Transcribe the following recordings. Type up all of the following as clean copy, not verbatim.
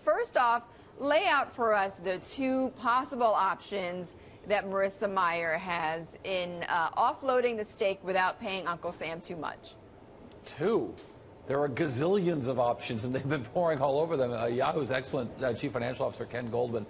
first off, lay out for us the two possible options that Marissa Mayer has in offloading the stake without paying Uncle Sam too much. Two. There are gazillions of options, and they've been pouring all over them. Yahoo's excellent Chief Financial Officer, Ken Goldman,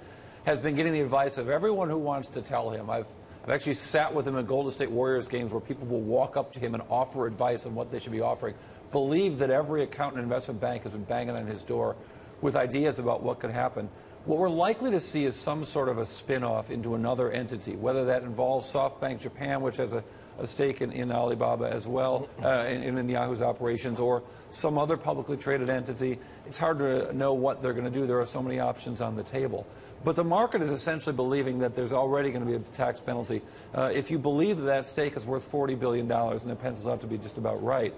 has been getting the advice of everyone who wants to tell him. I've actually sat with him at Golden State Warriors games where people will walk up to him and offer advice on what they should be offering. Believe that every accountant and investment bank has been banging on his door with ideas about what could happen. What we're likely to see is some sort of a spin-off into another entity, whether that involves SoftBank Japan, which has a stake in Alibaba as well, in Yahoo's operations, or some other publicly traded entity. It's hard to know what they're going to do. There are so many options on the table. But the market is essentially believing that there's already going to be a tax penalty. If you believe that that stake is worth $40 billion, and it pencils out to be just about right,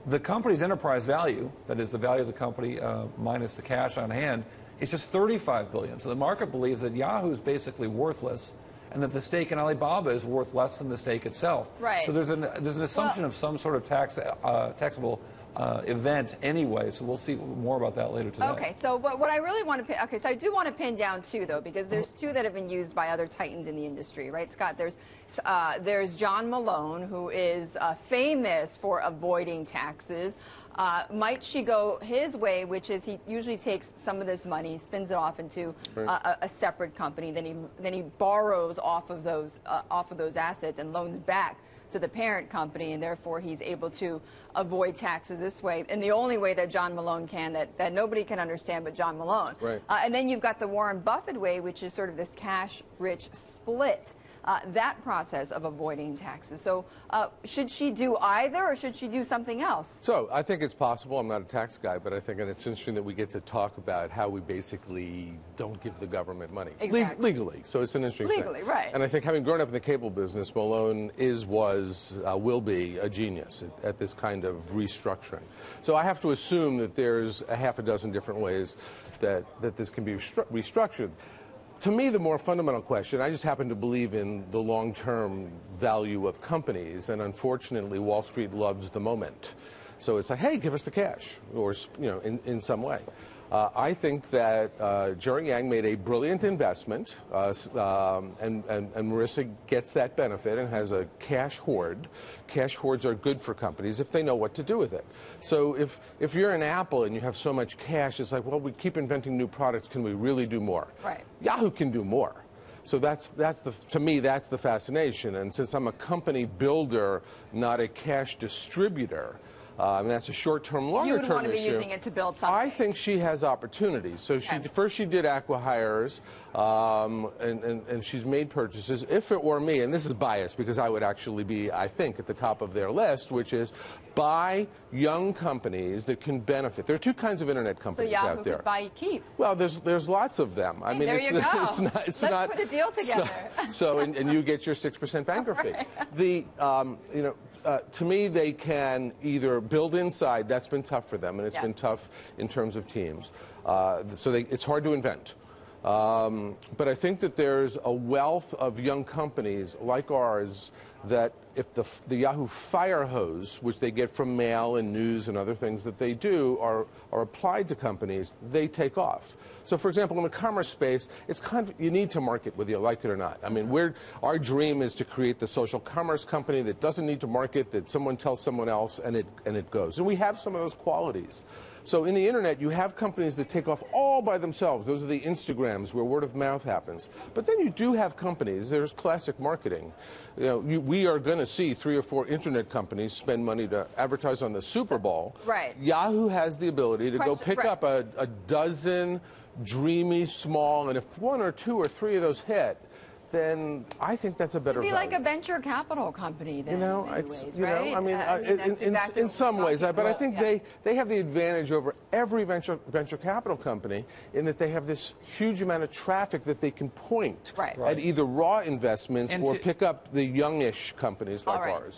the company's enterprise value, that is the value of the company minus the cash on hand, is just $35 billion. So the market believes that Yahoo is basically worthless, and that the stake in Alibaba is worth less than the stake itself. Right. So there's an assumption of some sort of taxable event anyway. So we'll see more about that later today. Okay. So what I really want to pin, so I do want to pin down two though, because there's two that have been used by other titans in the industry, right, Scott? There's John Malone, who is famous for avoiding taxes. Might she go his way, which is he usually takes some of this money, spins it off into a separate company, then he borrows off of those assets and loans back to the parent company, and therefore he's able to avoid taxes this way, and the only way that John Malone can, that nobody can understand but John Malone. Right. And then you've got the Warren Buffett way, which is sort of this cash-rich split. That process of avoiding taxes. So should she do either, or should she do something else? So I think it's possible. I'm not a tax guy, but I think it's interesting that we get to talk about how we basically don't give the government money. Exactly. Legally. So it's an interesting thing. Legally, right. And I think having grown up in the cable business, Malone will be a genius at this kind of restructuring. So I have to assume that there's a half a dozen different ways that this can be restructured. To me, the more fundamental question, I just happen to believe in the long-term value of companies, and unfortunately, Wall Street loves the moment. So it's like, hey, give us the cash, or in some way. I think that Jerry Yang made a brilliant investment, and Marissa gets that benefit and has a cash hoard. Cash hoards are good for companies if they know what to do with it. So if you're an Apple and you have so much cash, it's like, well, we keep inventing new products. Can we really do more? Right. Yahoo can do more. So to me, that's the fascination. And since I'm a company builder, not a cash distributor, and that's a short-term, longer-term issue. You would want to be using it to build something. I think she has opportunities. So first she did acqui-hires, and she's made purchases. If it were me, and this is biased because I would actually be, I think, at the top of their list, which is buy young companies that can benefit. There are two kinds of internet companies out there. So Yahoo could buy Keep. Well, there's lots of them. I mean, there you go. Let's put a deal together. And you get your 6% banker fee. Right. To me, they can either build inside. That's been tough for them, and it's been tough in terms of teams. It's hard to invent. But I think that there's a wealth of young companies like ours that if the Yahoo fire hose, which they get from mail and news and other things that they do, are applied to companies, they take off. So, for example, in the commerce space, it's kind of, you need to market whether you like it or not. I mean, our dream is to create the social commerce company that doesn't need to market, that someone tells someone else, and it goes. And we have some of those qualities. So in the internet, you have companies that take off all by themselves. Those are the Instagrams where word of mouth happens. But then you do have companies. There's classic marketing. We are going to see 3 or 4 internet companies spend money to advertise on the Super Bowl. Right. Yahoo has the ability to go pick up a dozen dreamy, small, and if 1 or 2 or 3 of those hit, then I think that's a better value. It'd be like a venture capital company then, in many ways, right? I mean, in some ways, but I think they have the advantage over every venture capital company in that they have this huge amount of traffic that they can point at either raw investments or pick up the youngish companies like ours.